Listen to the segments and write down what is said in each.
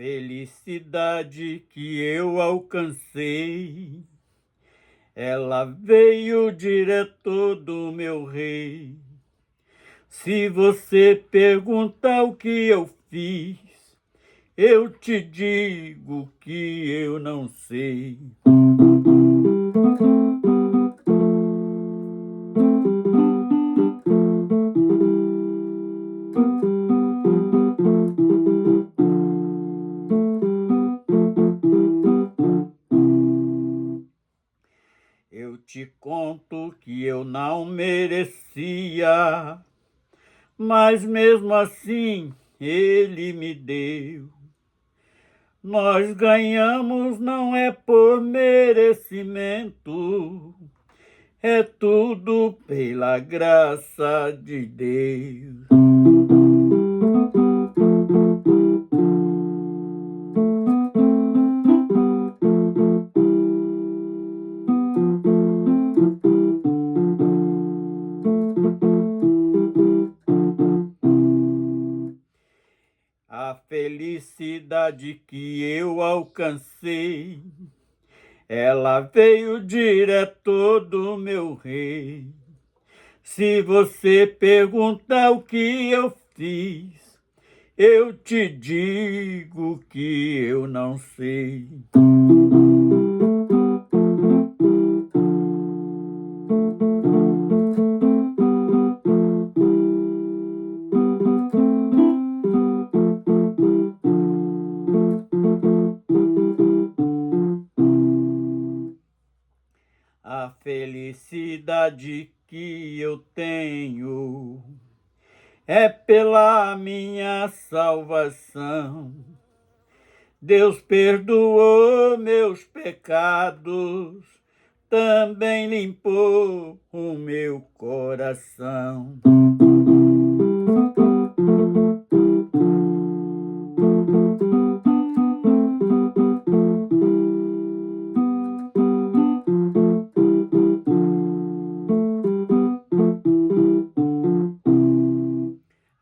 felicidade que eu alcancei, ela veio direto do meu rei. Se você perguntar o que eu fiz, eu te digo que eu não sei. Eu te conto que eu não merecia, mas mesmo assim ele me deu. Nós ganhamos não é por merecimento, é tudo pela graça de Deus. A felicidade que eu alcancei, ela veio direto do meu rei. Se você perguntar o que eu fiz, eu te digo que eu não sei. A felicidade que eu tenho é pela minha salvação. Deus perdoou meus pecados, também limpou o meu coração.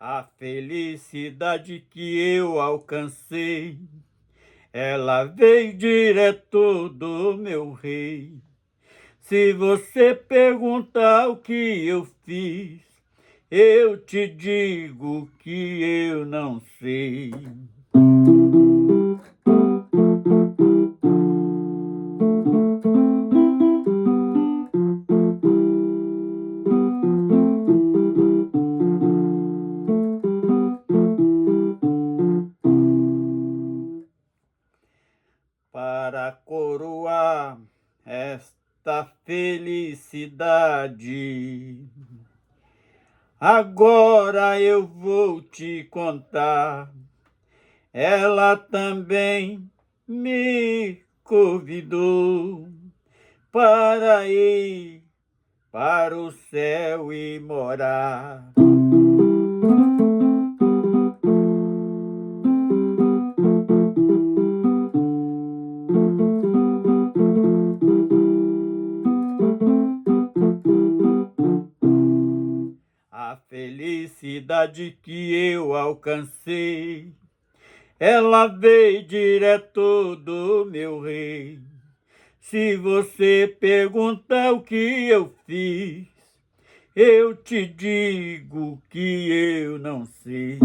A felicidade que eu alcancei, ela veio direto do meu rei. Se você perguntar o que eu fiz, eu te digo que eu não sei. Para coroar esta felicidade, agora eu vou te contar. Ela também me convidou para ir para o céu e morar. A felicidade que eu alcancei, ela veio direto do meu rei. Se você perguntar o que eu fiz, eu te digo que eu não sei.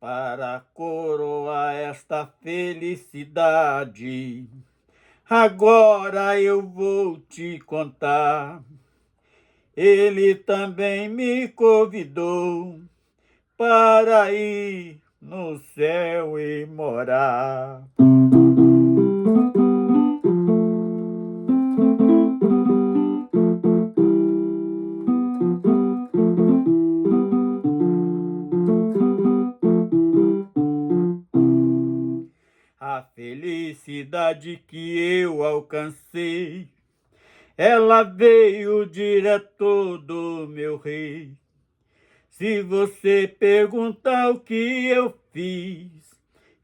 Para coroar esta felicidade, agora eu vou te contar. Ele também me convidou para ir no céu e morar. A felicidade que eu alcancei, ela veio direto do meu rei. Se você perguntar o que eu fiz,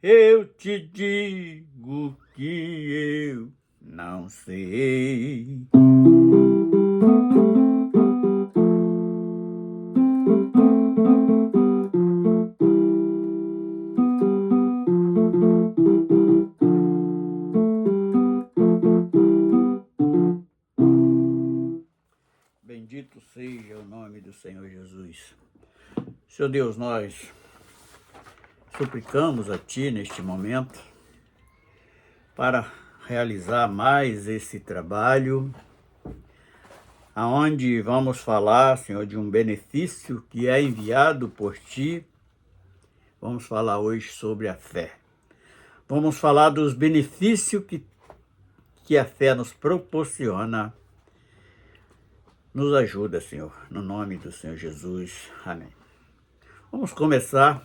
eu te digo que eu não sei. Bendito seja o nome do Senhor Jesus. Senhor Deus, nós suplicamos a Ti neste momento para realizar mais esse trabalho, aonde vamos falar, Senhor, de um benefício que é enviado por Ti. Vamos falar hoje sobre a fé. Vamos falar dos benefícios que a fé nos proporciona. Nos ajuda, Senhor, no nome do Senhor Jesus. Amém. Vamos começar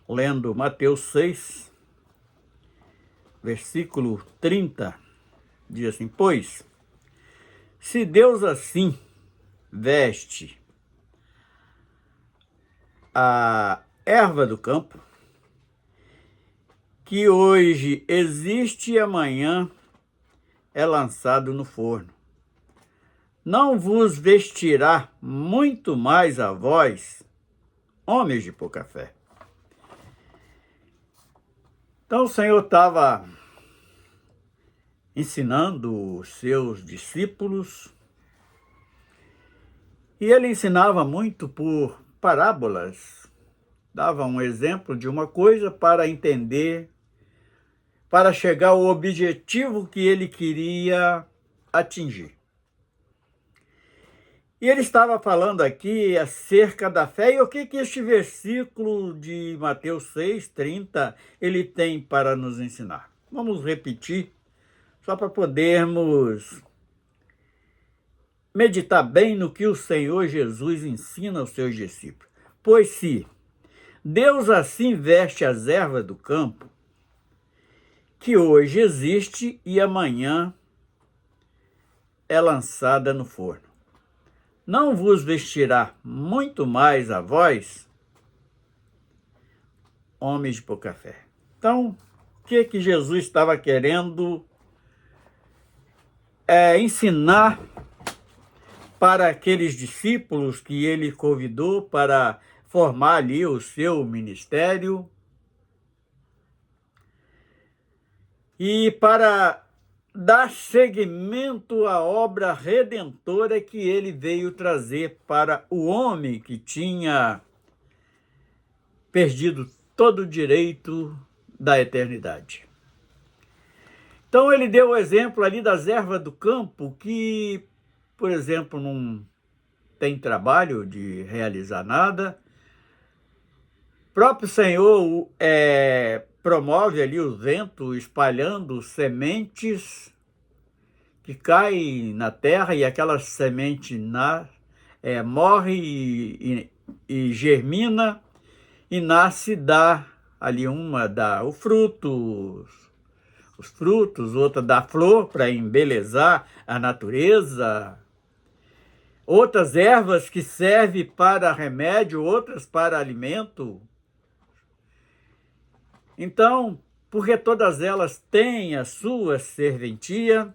lendo Mateus 6, versículo 30. Diz assim: pois, se Deus assim veste a erva do campo, que hoje existe e amanhã é lançado no forno, não vos vestirá muito mais a vós, homens de pouca fé? Então o Senhor estava ensinando os seus discípulos, e ele ensinava muito por parábolas, dava um exemplo de uma coisa para entender, para chegar ao objetivo que ele queria atingir. E ele estava falando aqui acerca da fé, e o que este versículo de Mateus 6, 30, ele tem para nos ensinar? Vamos repetir, só para podermos meditar bem no que o Senhor Jesus ensina aos seus discípulos. Pois se Deus assim veste as ervas do campo, que hoje existe e amanhã é lançada no forno, não vos vestirá muito mais a vós, homens de pouca fé? Então, o que Jesus estava querendo ensinar para aqueles discípulos que ele convidou para formar ali o seu ministério e para dar seguimento à obra redentora que ele veio trazer para o homem que tinha perdido todo o direito da eternidade. Então ele deu o exemplo ali das ervas do campo que, por exemplo, não tem trabalho de realizar nada. O próprio Senhor promove ali o vento espalhando sementes que caem na terra, e aquela semente morre e germina e nasce, dá ali dá o fruto, os frutos, outra dá flor para embelezar a natureza, outras ervas que servem para remédio, outras para alimento. Então, porque todas elas têm a sua serventia,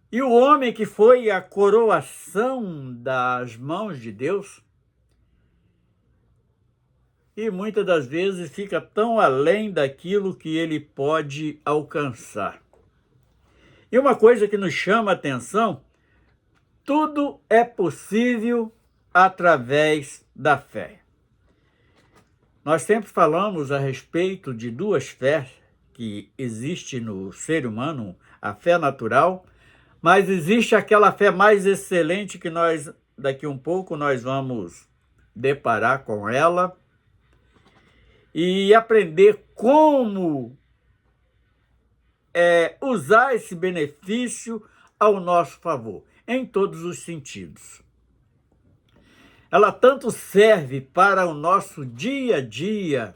e o homem que foi a coroação das mãos de Deus, e muitas das vezes fica tão além daquilo que ele pode alcançar. E uma coisa que nos chama a atenção: tudo é possível através da fé. Nós sempre falamos a respeito de duas fés que existem no ser humano, a fé natural, mas existe aquela fé mais excelente que daqui um pouco, nós vamos deparar com ela e aprender como usar esse benefício ao nosso favor, em todos os sentidos. Ela tanto serve para o nosso dia a dia,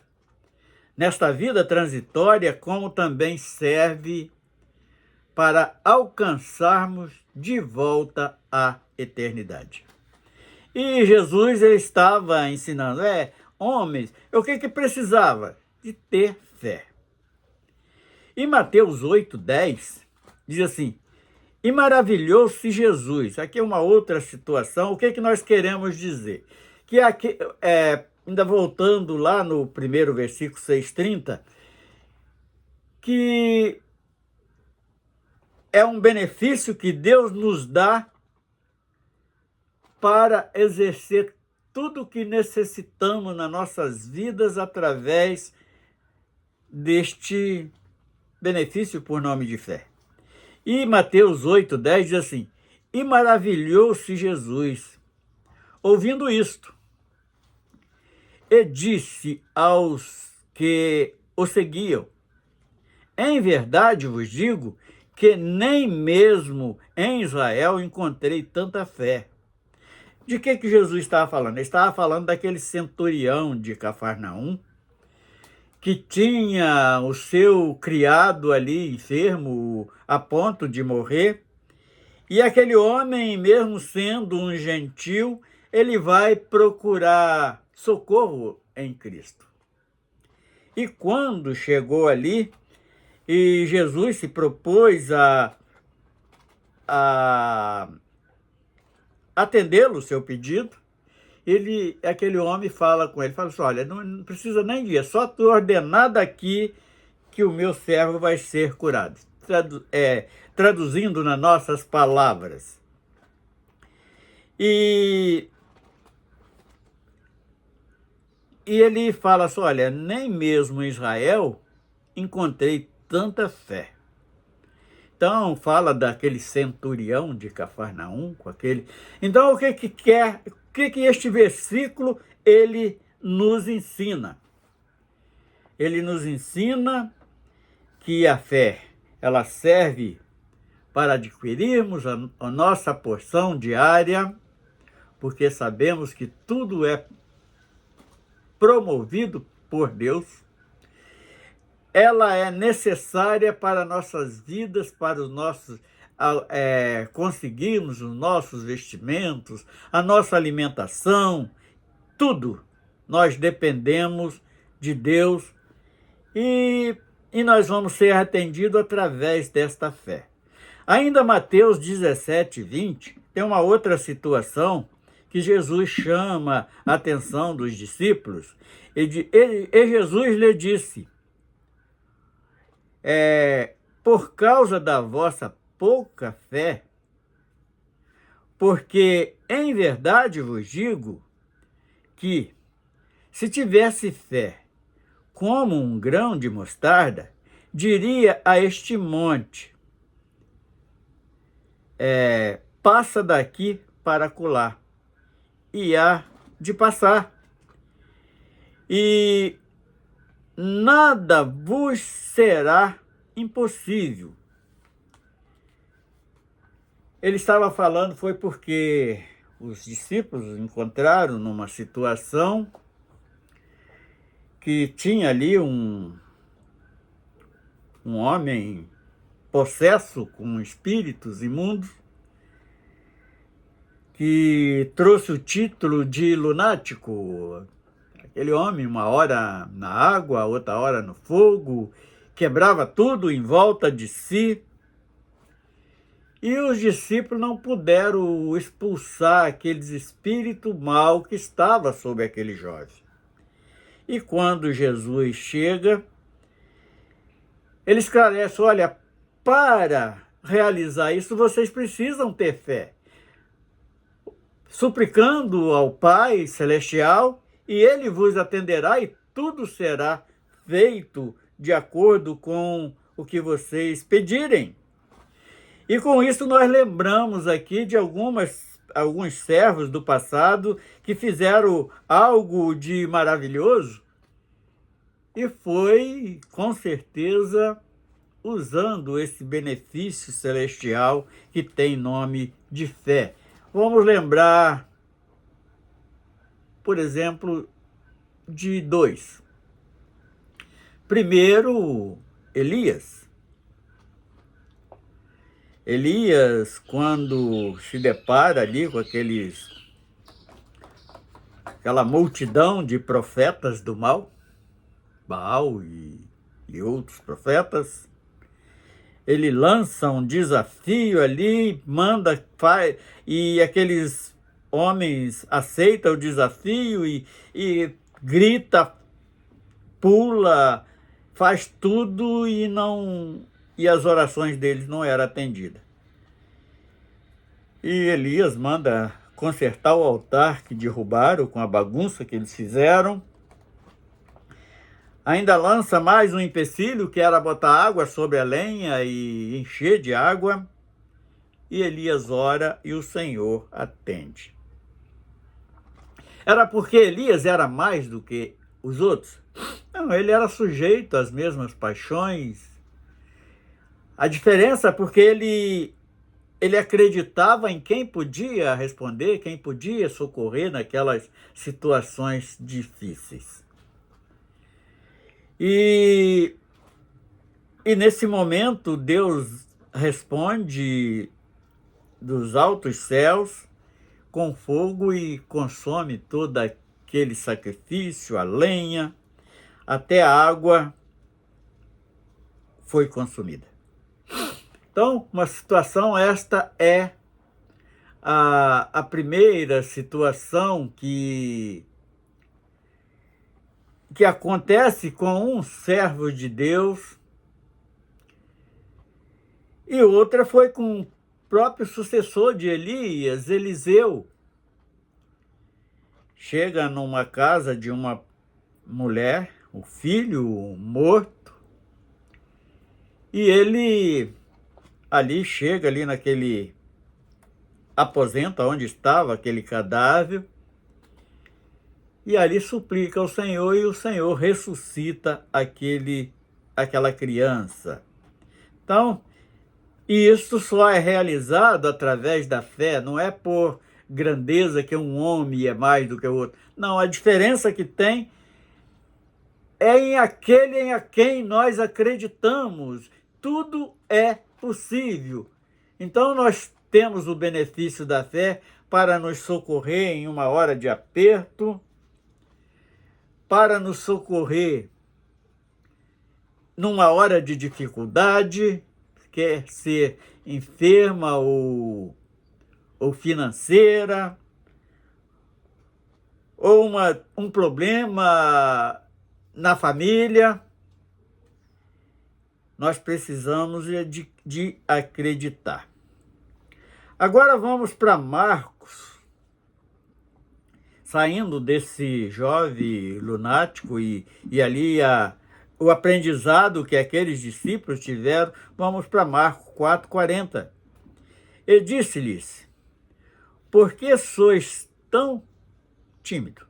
nesta vida transitória, como também serve para alcançarmos de volta a eternidade. E Jesus ele estava ensinando, homens, o que precisava? De ter fé. E Mateus 8:10 diz assim, e maravilhou-se Jesus. Aqui é uma outra situação. O que nós queremos dizer? Que aqui, ainda voltando lá no primeiro versículo 6:30, que é um benefício que Deus nos dá para exercer tudo o que necessitamos nas nossas vidas através deste benefício por nome de fé. E Mateus 8:10 diz assim, e maravilhou-se Jesus, ouvindo isto, e disse aos que o seguiam, em verdade vos digo que nem mesmo em Israel encontrei tanta fé. De que Jesus estava falando? Ele estava falando daquele centurião de Cafarnaum, que tinha o seu criado ali enfermo a ponto de morrer, e aquele homem, mesmo sendo um gentil, ele vai procurar socorro em Cristo. E quando chegou ali, e Jesus se propôs a atendê-lo, o seu pedido, aquele homem fala com ele, fala assim, olha, não precisa nem ir, é só tu ordenar daqui que o meu servo vai ser curado. Traduzindo nas nossas palavras. E ele fala assim, olha, nem mesmo em Israel encontrei tanta fé. Então, fala daquele centurião de Cafarnaum, com aquele... Então, o que este versículo, ele nos ensina? Ele nos ensina que a fé, ela serve para adquirirmos a nossa porção diária, porque sabemos que tudo é promovido por Deus. Ela é necessária para nossas vidas, para os nossos conseguirmos os nossos vestimentos, a nossa alimentação, tudo. Nós dependemos de Deus e nós vamos ser atendidos através desta fé. Ainda Mateus 17:20, tem uma outra situação que Jesus chama a atenção dos discípulos. E Jesus lhe disse, por causa da vossa pouca fé, porque em verdade vos digo que, se tivesse fé como um grão de mostarda, diria a este monte, passa daqui para acolá, e há de passar, e nada vos será impossível. Ele estava falando, foi porque os discípulos encontraram numa situação que tinha ali um homem possesso com espíritos imundos, que trouxe o título de lunático. Aquele homem, uma hora na água, outra hora no fogo, quebrava tudo em volta de si. E os discípulos não puderam expulsar aqueles espíritos mal que estava sobre aquele jovem. E quando Jesus chega, ele esclarece, olha, para realizar isso, vocês precisam ter fé. Suplicando ao Pai Celestial, e Ele vos atenderá, e tudo será feito de acordo com o que vocês pedirem. E com isso nós lembramos aqui de alguns servos do passado que fizeram algo de maravilhoso, e foi, com certeza, usando esse benefício celestial que tem nome de fé. Vamos lembrar, por exemplo, de dois. Primeiro, Elias. Elias, quando se depara ali com aqueles aquela multidão de profetas do mal, Baal e outros profetas. Ele lança um desafio ali, manda, faz, e aqueles homens aceitam o desafio e grita, pula, faz tudo e as orações deles não eram atendidas. E Elias manda consertar o altar que derrubaram com a bagunça que eles fizeram. Ainda lança mais um empecilho, que era botar água sobre a lenha e encher de água. E Elias ora e o Senhor atende. Era porque Elias era mais do que os outros? Não, ele era sujeito às mesmas paixões. A diferença é porque ele acreditava em quem podia responder, quem podia socorrer naquelas situações difíceis. E nesse momento, Deus responde dos altos céus com fogo e consome todo aquele sacrifício, a lenha, até a água foi consumida. Então, uma situação, esta é a primeira situação que acontece com um servo de Deus, e outra foi com o próprio sucessor de Elias, Eliseu. Chega numa casa de uma mulher, o filho morto, e ele chega ali naquele aposento onde estava aquele cadáver, e ali suplica ao Senhor, e o Senhor ressuscita aquela criança. Então, isso só é realizado através da fé, não é por grandeza que um homem é mais do que o outro. Não, a diferença que tem é em aquele em quem nós acreditamos. Tudo é possível. Então, nós temos o benefício da fé para nos socorrer em uma hora de aperto, para nos socorrer numa hora de dificuldade, quer ser enferma ou financeira, ou um problema na família. Nós precisamos de acreditar. Agora vamos para Marcos, saindo desse jovem lunático e ali o aprendizado que aqueles discípulos tiveram. Vamos para Marcos 4:40. E disse-lhes: por que sois tão tímido?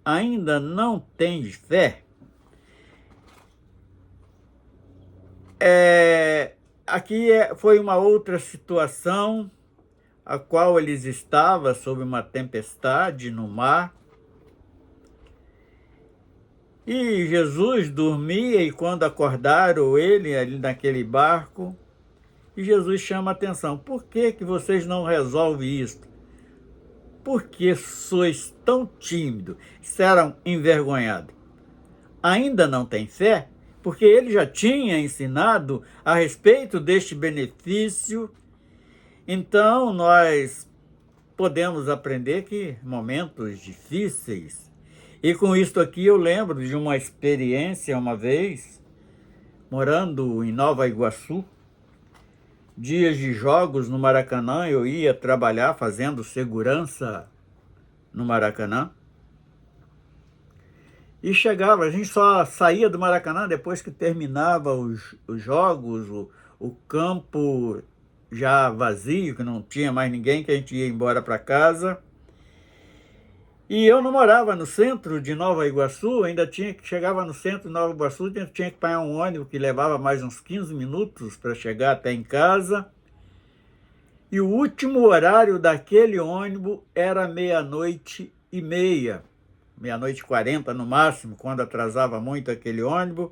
Ainda não tendes fé? Aqui foi uma outra situação, a qual eles estavam sob uma tempestade no mar. E Jesus dormia, e quando acordaram ele ali naquele barco, e Jesus chama a atenção: por que vocês não resolvem isso? Por que sois tão tímidos? Serão envergonhados. Ainda não tem fé? Porque ele já tinha ensinado a respeito deste benefício. Então, nós podemos aprender que momentos difíceis. E com isso aqui eu lembro de uma experiência uma vez, morando em Nova Iguaçu, dias de jogos no Maracanã, eu ia trabalhar fazendo segurança no Maracanã. E chegava, a gente só saía do Maracanã depois que terminava os jogos, o campo já vazio, que não tinha mais ninguém, que a gente ia embora para casa. E eu não morava no centro de Nova Iguaçu, chegava no centro de Nova Iguaçu, tinha que pegar um ônibus que levava mais uns 15 minutos para chegar até em casa. E o último horário daquele ônibus era 00:30, 00:40 no máximo, quando atrasava muito aquele ônibus,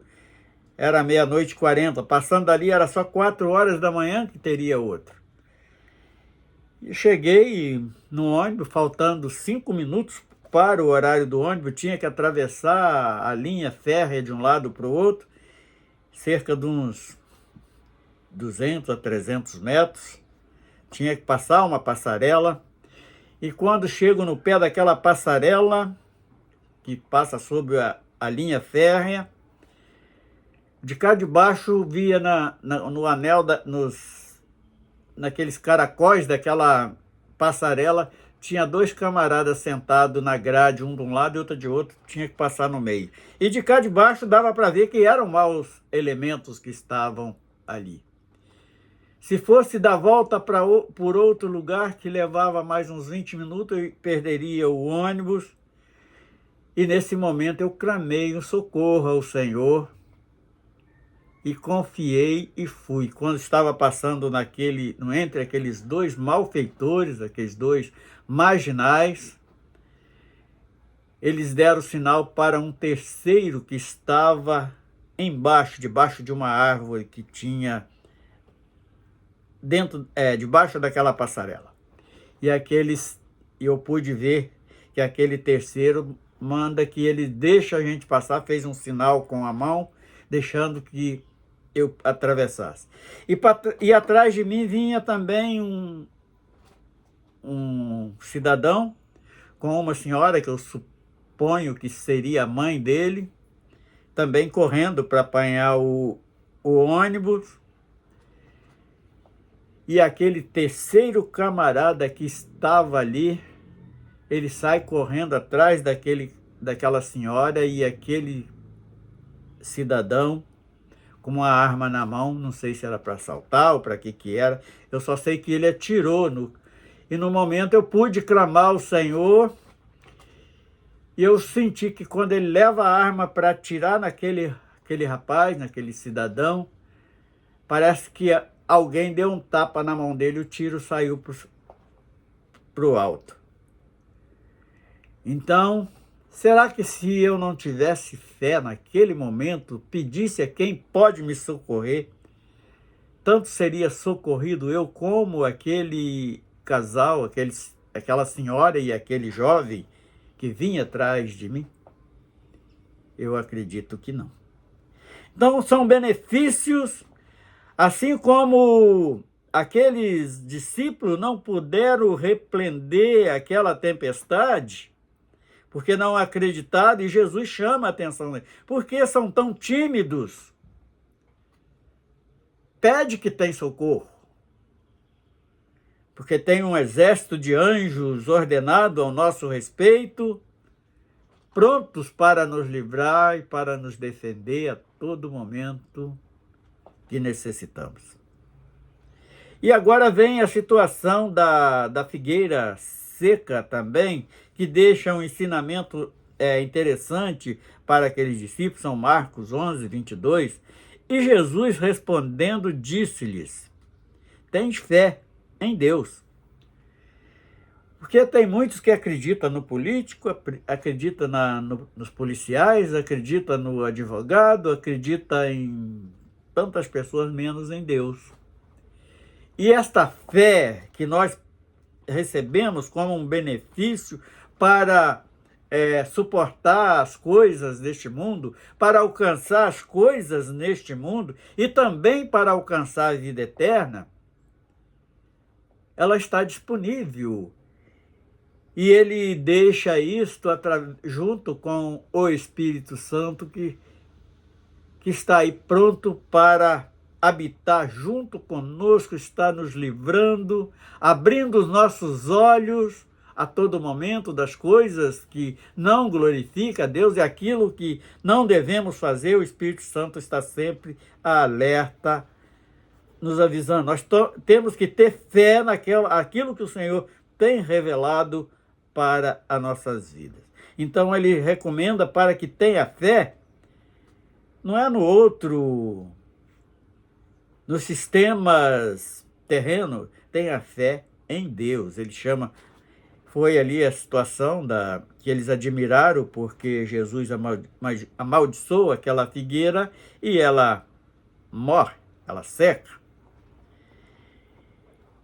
era 00:40. Passando ali era só 4 horas da manhã que teria outro. E cheguei no ônibus, faltando 5 minutos para o horário do ônibus, tinha que atravessar a linha férrea de um lado para o outro, cerca de uns 200 a 300 metros. Tinha que passar uma passarela. E quando chego no pé daquela passarela, que passa sobre a linha férrea, de cá de baixo via no anel, naqueles caracóis daquela passarela, tinha 2 camaradas sentados na grade, um de um lado e outro de outro, tinha que passar no meio. E de cá de baixo dava para ver que eram maus elementos que estavam ali. Se fosse dar volta por outro lugar, que levava mais uns 20 minutos, eu perderia o ônibus. E nesse momento eu clamei um socorro ao Senhor e confiei e fui. Quando estava passando entre aqueles 2 malfeitores, aqueles 2 marginais, eles deram sinal para um terceiro que estava debaixo de uma árvore que tinha debaixo daquela passarela. E eu pude ver que aquele terceiro manda que ele deixa a gente passar, fez um sinal com a mão, deixando que eu atravessasse. E atrás de mim vinha também um cidadão com uma senhora, que eu suponho que seria a mãe dele, também correndo para apanhar o ônibus. E aquele terceiro camarada que estava ali, ele sai correndo atrás daquela senhora, e aquele cidadão com uma arma na mão, não sei se era para assaltar ou para que era, eu só sei que ele atirou. E no momento eu pude clamar ao Senhor, e eu senti que quando ele leva a arma para atirar naquele rapaz, naquele cidadão, parece que alguém deu um tapa na mão dele e o tiro saiu para o alto. Então, será que se eu não tivesse fé naquele momento, pedisse a quem pode me socorrer, tanto seria socorrido eu como aquele casal, aquela senhora e aquele jovem que vinha atrás de mim? Eu acredito que não. Então, são benefícios. Assim como aqueles discípulos não puderam repreender aquela tempestade, porque não acreditaram, e Jesus chama a atenção deles. Por que são tão tímidos? Pede que tem socorro. Porque tem um exército de anjos ordenado ao nosso respeito, prontos para nos livrar e para nos defender a todo momento que necessitamos. E agora vem a situação da figueira seca também, que deixa um ensinamento interessante para aqueles discípulos, São Marcos 11, 22. E Jesus respondendo disse-lhes: tens fé em Deus. Porque tem muitos que acreditam no político, acreditam nos policiais, acreditam no advogado, acreditam em tantas pessoas, menos em Deus. E esta fé que nós recebemos como um benefício para suportar as coisas deste mundo, para alcançar as coisas neste mundo e também para alcançar a vida eterna, ela está disponível. E ele deixa isto junto com o Espírito Santo que está aí pronto para habitar junto conosco, está nos livrando, abrindo os nossos olhos a todo momento das coisas que não glorificam a Deus e aquilo que não devemos fazer. O Espírito Santo está sempre alerta, nos avisando. Nós temos que ter fé naquilo que o Senhor tem revelado para as nossas vidas. Então ele recomenda para que tenha fé, não é nos sistemas terrenos, tenha fé em Deus. Ele foi ali a situação que eles admiraram, porque Jesus amaldiçoa aquela figueira e ela morre, ela seca.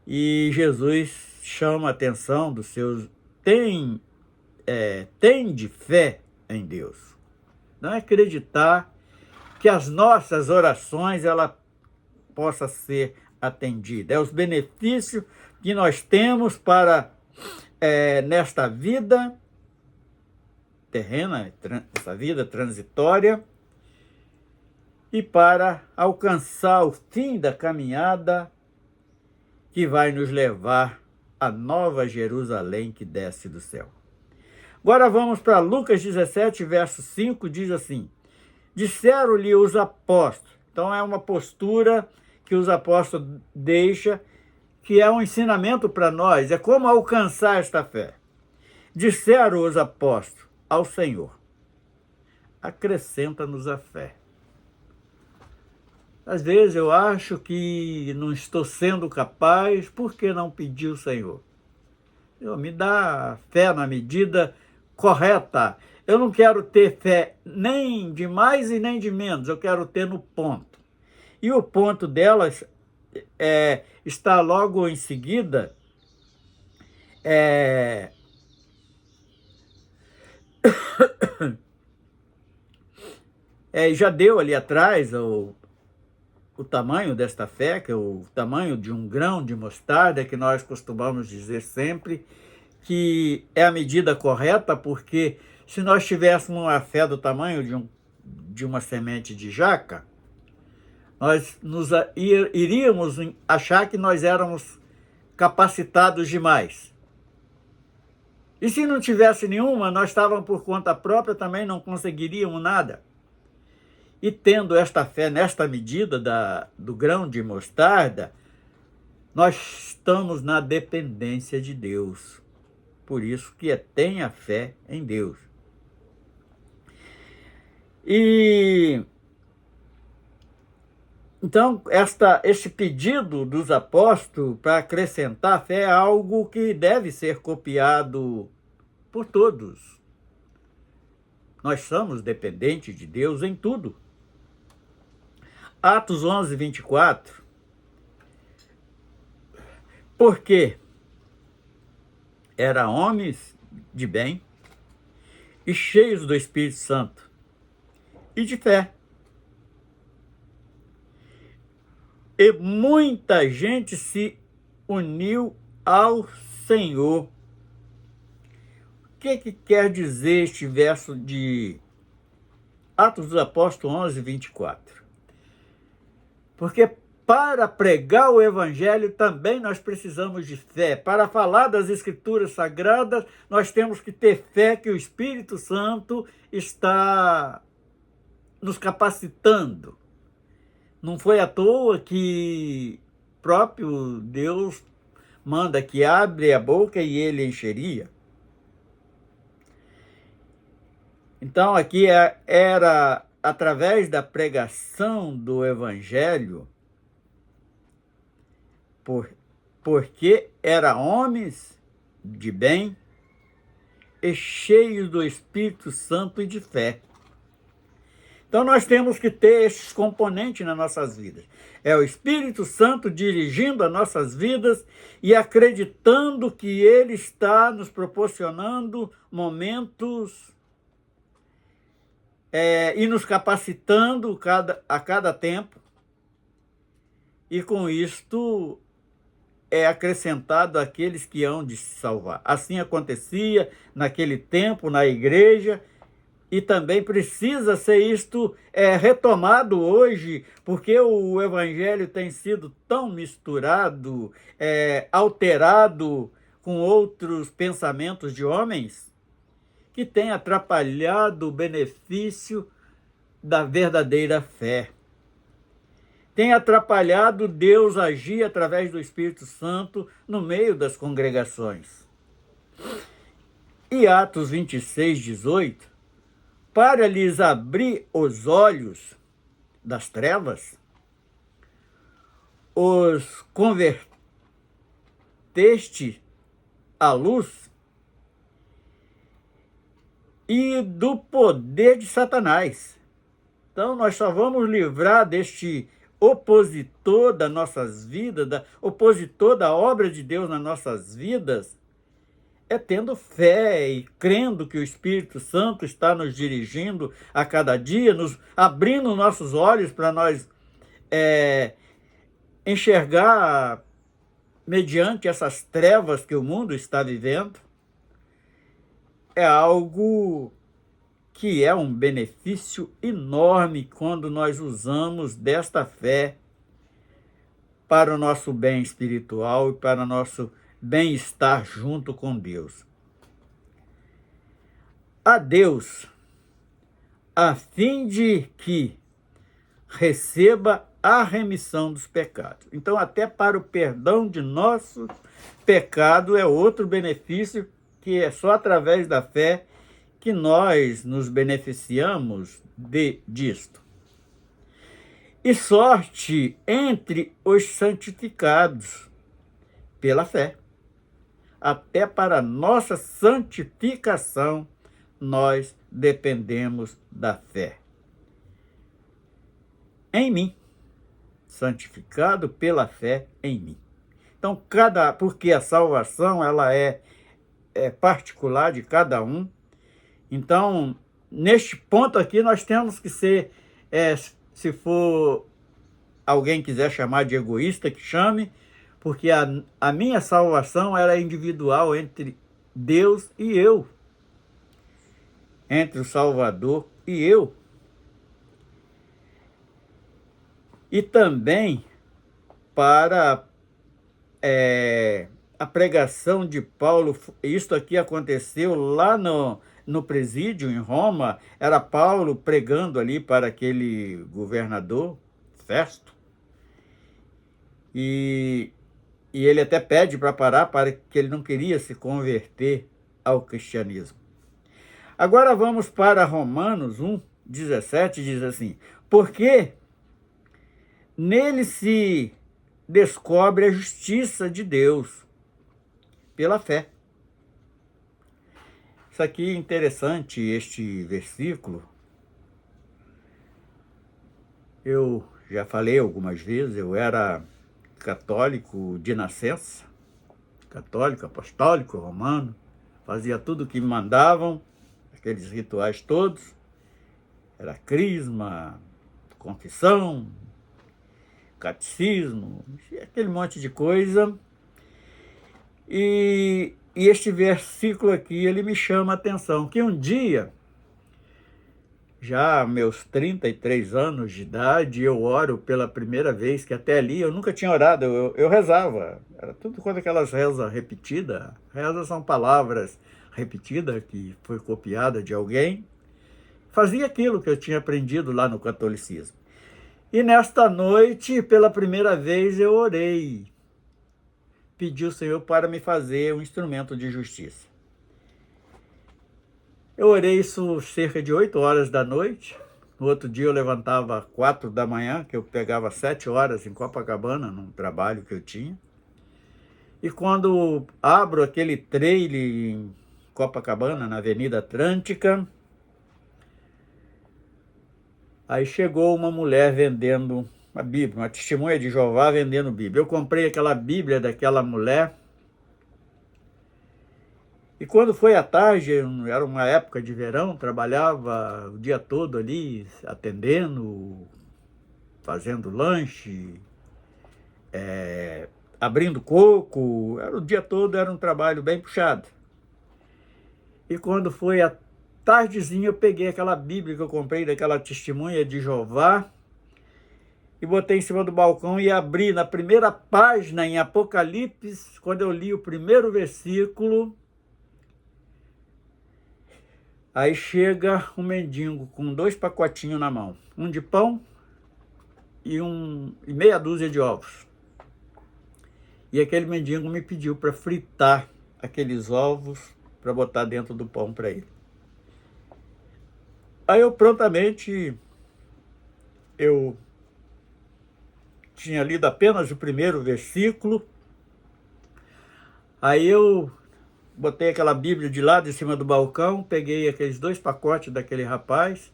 E Jesus chama a atenção dos seus... Tem de fé em Deus. Não é acreditar que as nossas orações ela possa ser atendida. É os benefícios que nós temos para nesta vida terrena, essa vida transitória, e para alcançar o fim da caminhada que vai nos levar à nova Jerusalém que desce do céu. Agora vamos para Lucas 17, verso 5, diz assim: disseram-lhe os apóstolos. Então é uma postura que os apóstolos deixam, que é um ensinamento para nós, é como alcançar esta fé. Disseram os apóstolos ao Senhor: acrescenta-nos a fé. Às vezes eu acho que não estou sendo capaz, por que não pedir ao Senhor? Senhor, me dá fé na medida correta. Eu não quero ter fé nem de mais e nem de menos, eu quero ter no ponto. E o ponto delas está logo em seguida, já deu ali atrás o tamanho desta fé, que é o tamanho de um grão de mostarda, que nós costumamos dizer sempre, que é a medida correta, porque se nós tivéssemos uma fé do tamanho de uma semente de jaca, nós iríamos achar que nós éramos capacitados demais. E se não tivesse nenhuma, nós estávamos por conta própria, também não conseguiríamos nada. E tendo esta fé nesta medida do grão de mostarda, nós estamos na dependência de Deus. Por isso que tenha fé em Deus. E então, esse pedido dos apóstolos para acrescentar a fé é algo que deve ser copiado por todos. Nós somos dependentes de Deus em tudo. Atos 11, 24. Porque eram homens de bem e cheios do Espírito Santo e de fé. E muita gente se uniu ao Senhor. O que quer dizer este verso de Atos dos Apóstolos 11, 24? Porque para pregar o Evangelho também nós precisamos de fé. Para falar das Escrituras Sagradas, nós temos que ter fé que o Espírito Santo está nos capacitando. Não foi à toa que próprio Deus manda que abre a boca e ele encheria. Então aqui era através da pregação do Evangelho, porque eram homens de bem e cheios do Espírito Santo e de fé. Então nós temos que ter esses componentes nas nossas vidas. É o Espírito Santo dirigindo as nossas vidas e acreditando que Ele está nos proporcionando momentos e nos capacitando a cada tempo. E com isto é acrescentado aqueles que hão de se salvar. Assim acontecia naquele tempo na igreja, e também precisa ser isto retomado hoje, porque o Evangelho tem sido tão misturado, alterado com outros pensamentos de homens, que tem atrapalhado o benefício da verdadeira fé. Tem atrapalhado Deus agir através do Espírito Santo no meio das congregações. E Atos 26, 18, para lhes abrir os olhos das trevas, os converteste à luz e do poder de Satanás. Então nós só vamos livrar deste opositor das nossas vidas, opositor da obra de Deus nas nossas vidas, é tendo fé e crendo que o Espírito Santo está nos dirigindo a cada dia, nos abrindo nossos olhos para nós enxergar mediante essas trevas que o mundo está vivendo. É algo que é um benefício enorme quando nós usamos desta fé para o nosso bem espiritual e para o nosso bem-estar junto com Deus. A Deus, a fim de que receba a remissão dos pecados. Então, até para o perdão de nossos pecados é outro benefício que é só através da fé que nós nos beneficiamos disto. E sorte entre os santificados pela fé. Até para nossa santificação nós dependemos da fé. Em mim, santificado pela fé em mim. Então, porque a salvação ela é particular de cada um. Então, neste ponto aqui, nós temos que ser, se for alguém quiser chamar de egoísta, que chame, porque a minha salvação ela é individual entre Deus e eu, entre o Salvador e eu. E também para a pregação de Paulo. Isto aqui aconteceu lá no presídio em Roma. Era Paulo pregando ali para aquele governador, Festo. E ele até pede para parar, para que ele não queria se converter ao cristianismo. Agora vamos para Romanos 1:17, diz assim: porque nele se descobre a justiça de Deus pela fé. Isso aqui é interessante, este versículo. Eu já falei algumas vezes, eu era católico de nascença, católico, apostólico, romano, fazia tudo o que me mandavam, aqueles rituais todos, era crisma, confissão, catecismo, aquele monte de coisa. E este versículo aqui, ele me chama a atenção, que um dia, já meus 33 anos de idade, eu oro pela primeira vez, que até ali eu nunca tinha orado, eu rezava, era tudo quanto aquelas rezas repetidas. Rezas são palavras repetidas, que foi copiada de alguém. Fazia aquilo que eu tinha aprendido lá no catolicismo. E nesta noite, pela primeira vez, eu orei. Pedi ao Senhor para me fazer um instrumento de justiça. Eu orei isso cerca de 8 horas da noite. No outro dia eu levantava 4 da manhã, que eu pegava 7 horas em Copacabana, num trabalho que eu tinha. E quando abro aquele trailer em Copacabana, na Avenida Atlântica, aí chegou uma mulher vendendo uma Bíblia, uma testemunha de Jeová vendendo Bíblia. Eu comprei aquela Bíblia daquela mulher. E quando foi à tarde, era uma época de verão, trabalhava o dia todo ali, atendendo, fazendo lanche, abrindo coco, era o dia todo, era um trabalho bem puxado. E quando foi à tardezinha, eu peguei aquela Bíblia que eu comprei daquela testemunha de Jeová e botei em cima do balcão e abri na primeira página, em Apocalipse, quando eu li o primeiro versículo. Aí chega um mendigo com 2 pacotinhos na mão, um de pão e meia dúzia de ovos. E aquele mendigo me pediu para fritar aqueles ovos para botar dentro do pão para ele. Aí eu prontamente, eu tinha lido apenas o primeiro versículo, aí eu botei aquela Bíblia de lado em cima do balcão, peguei aqueles 2 pacotes daquele rapaz,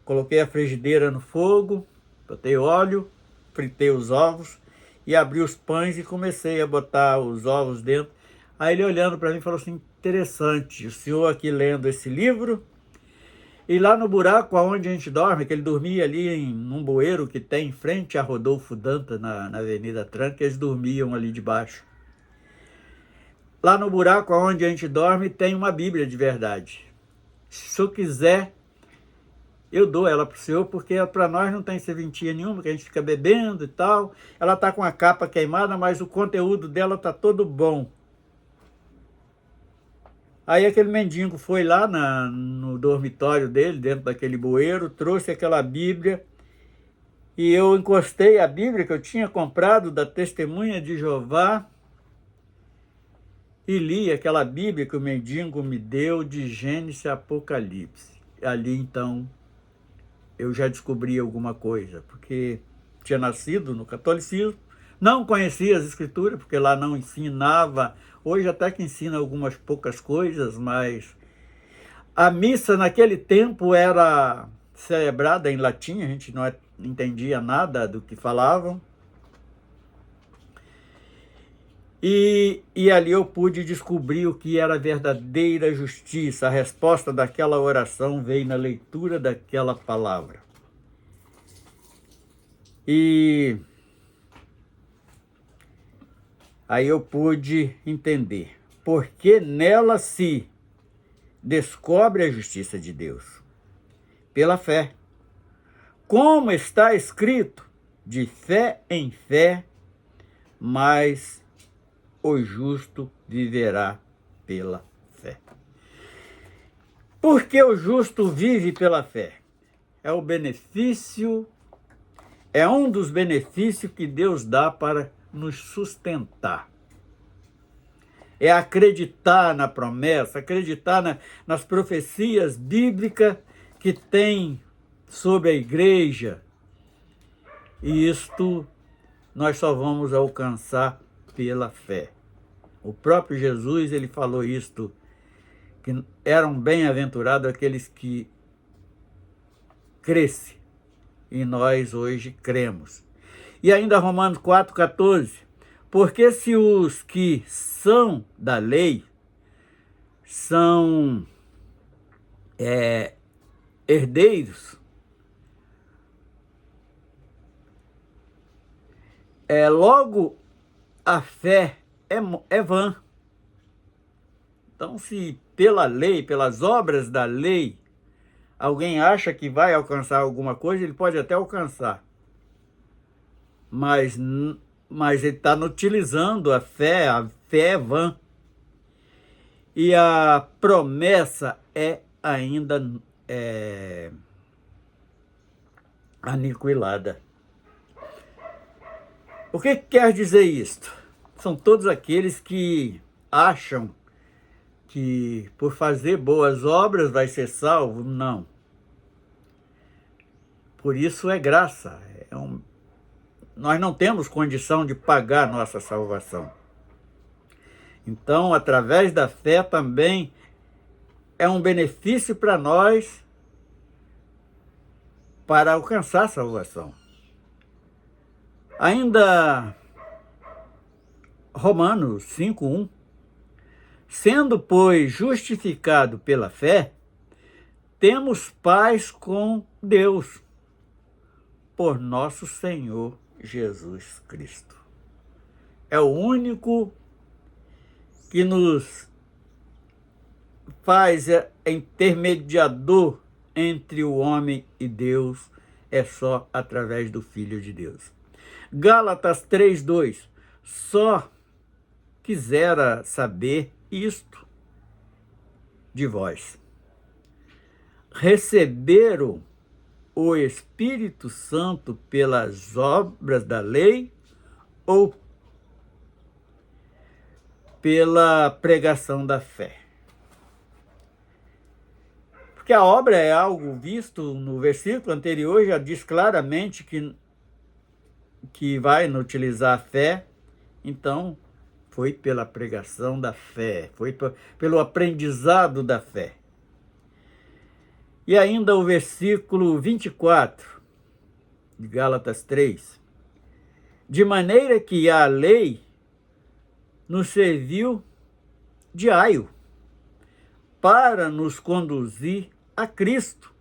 coloquei a frigideira no fogo, botei óleo, fritei os ovos e abri os pães e comecei a botar os ovos dentro. Aí ele olhando para mim falou assim, interessante, o senhor aqui lendo esse livro, e lá no buraco onde a gente dorme, que ele dormia ali num bueiro que tem em frente a Rodolfo Dantas, na Avenida Tranca, eles dormiam ali debaixo. Lá no buraco onde a gente dorme tem uma Bíblia de verdade. Se eu quiser, eu dou ela para o senhor, porque para nós não tem serventia nenhuma, que a gente fica bebendo e tal. Ela está com a capa queimada, mas o conteúdo dela está todo bom. Aí aquele mendigo foi lá no dormitório dele, dentro daquele bueiro, trouxe aquela Bíblia, e eu encostei a Bíblia que eu tinha comprado da Testemunha de Jeová e li aquela Bíblia que o mendigo me deu de Gênesis e Apocalipse. Ali então eu já descobri alguma coisa, porque tinha nascido no catolicismo, não conhecia as escrituras, porque lá não ensinava. Hoje até que ensina algumas poucas coisas, mas a missa naquele tempo era celebrada em latim, a gente não entendia nada do que falavam. E ali eu pude descobrir o que era a verdadeira justiça. A resposta daquela oração veio na leitura daquela palavra. E aí eu pude entender porque nela se descobre a justiça de Deus, pela fé. Como está escrito, de fé em fé, mas o justo viverá pela fé. Por que o justo vive pela fé? É o benefício, é um dos benefícios que Deus dá para nos sustentar. É acreditar na promessa, acreditar nas profecias bíblicas que tem sobre a igreja. E isto nós só vamos alcançar pela fé. O próprio Jesus, ele falou isto, que eram bem-aventurados aqueles que crescem, e nós hoje cremos. E ainda Romanos 4,14, porque se os que são da lei são herdeiros, logo a fé é vã. Então, se pela lei, pelas obras da lei, alguém acha que vai alcançar alguma coisa, ele pode até alcançar. Mas ele está utilizando a fé é vã. E a promessa é ainda aniquilada. O que quer dizer isto? São todos aqueles que acham que por fazer boas obras vai ser salvo. Não. Por isso é graça. Nós não temos condição de pagar nossa salvação. Então, através da fé também é um benefício para nós para alcançar a salvação. Ainda Romanos 5,1, sendo, pois, justificado pela fé, temos paz com Deus, por nosso Senhor Jesus Cristo. É o único que nos faz intermediador entre o homem e Deus, é só através do Filho de Deus. Gálatas 3,2, só quisera saber isto de vós: receberam o Espírito Santo pelas obras da lei ou pela pregação da fé? Porque a obra é algo visto no versículo anterior, já diz claramente que vai utilizar a fé. Então, foi pela pregação da fé, foi pelo aprendizado da fé. E ainda o versículo 24 de Gálatas 3. De maneira que a lei nos serviu de aio para nos conduzir a Cristo,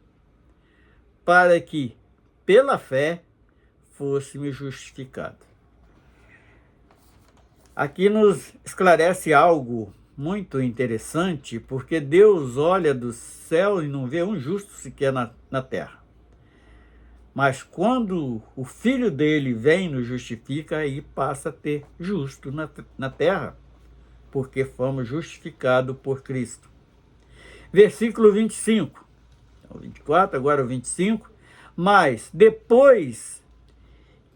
para que, pela fé, fôssemos justificados. Aqui nos esclarece algo muito interessante, porque Deus olha do céu e não vê um justo sequer na terra. Mas quando o Filho dele vem e nos justifica, aí passa a ter justo na terra, porque fomos justificados por Cristo. Versículo 25, o 24, agora o 25. Mas depois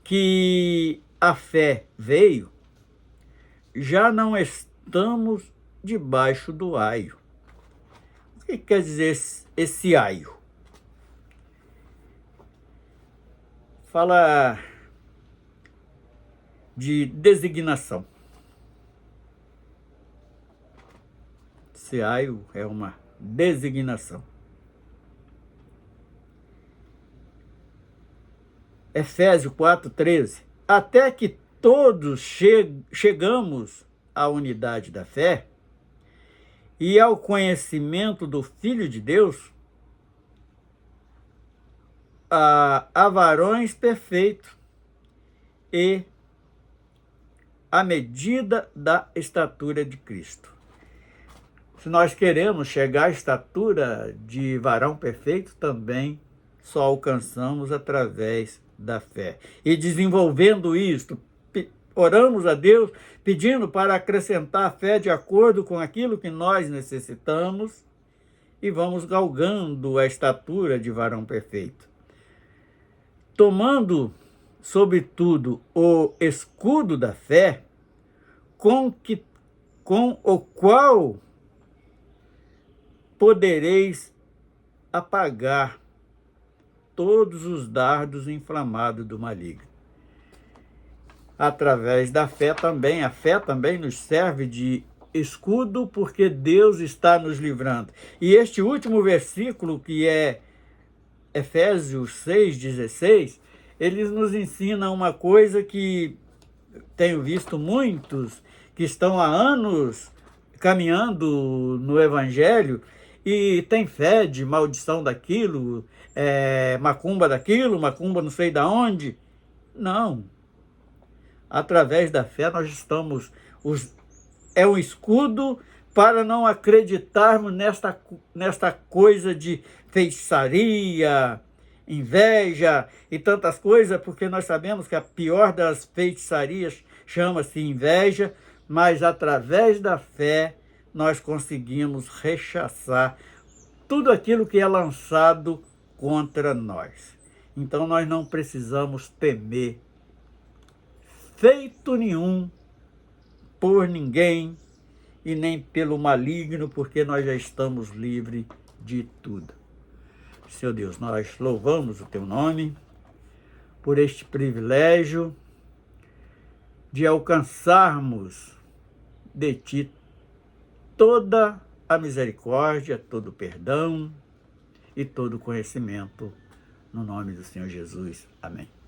que a fé veio, já não estamos debaixo do aio. O que quer dizer esse aio? Fala de designação. Esse aio é uma designação. Efésios 4:13. Até que todos chegamos à unidade da fé e ao conhecimento do Filho de Deus, a varões perfeitos e a medida da estatura de Cristo. Se nós queremos chegar à estatura de varão perfeito, também só alcançamos através da fé. E desenvolvendo isto, oramos a Deus pedindo para acrescentar a fé de acordo com aquilo que nós necessitamos e vamos galgando a estatura de varão perfeito. Tomando, sobretudo, o escudo da fé, com o qual podereis apagar todos os dardos inflamados do maligno. Através da fé também, a fé também nos serve de escudo, porque Deus está nos livrando. E este último versículo, que é Efésios 6:16, ele nos ensina uma coisa que tenho visto muitos que estão há anos caminhando no Evangelho e tem fé de maldição daquilo, macumba daquilo, macumba não sei da onde. Não. Através da fé nós estamos... É um escudo para não acreditarmos nesta coisa de feitiçaria, inveja e tantas coisas, porque nós sabemos que a pior das feitiçarias chama-se inveja, mas através da fé nós conseguimos rechaçar tudo aquilo que é lançado contra nós. Então nós não precisamos temer feito nenhum por ninguém e nem pelo maligno, porque nós já estamos livres de tudo. Seu Deus, nós louvamos o teu nome por este privilégio de alcançarmos de ti toda a misericórdia, todo o perdão e todo o conhecimento, no nome do Senhor Jesus. Amém.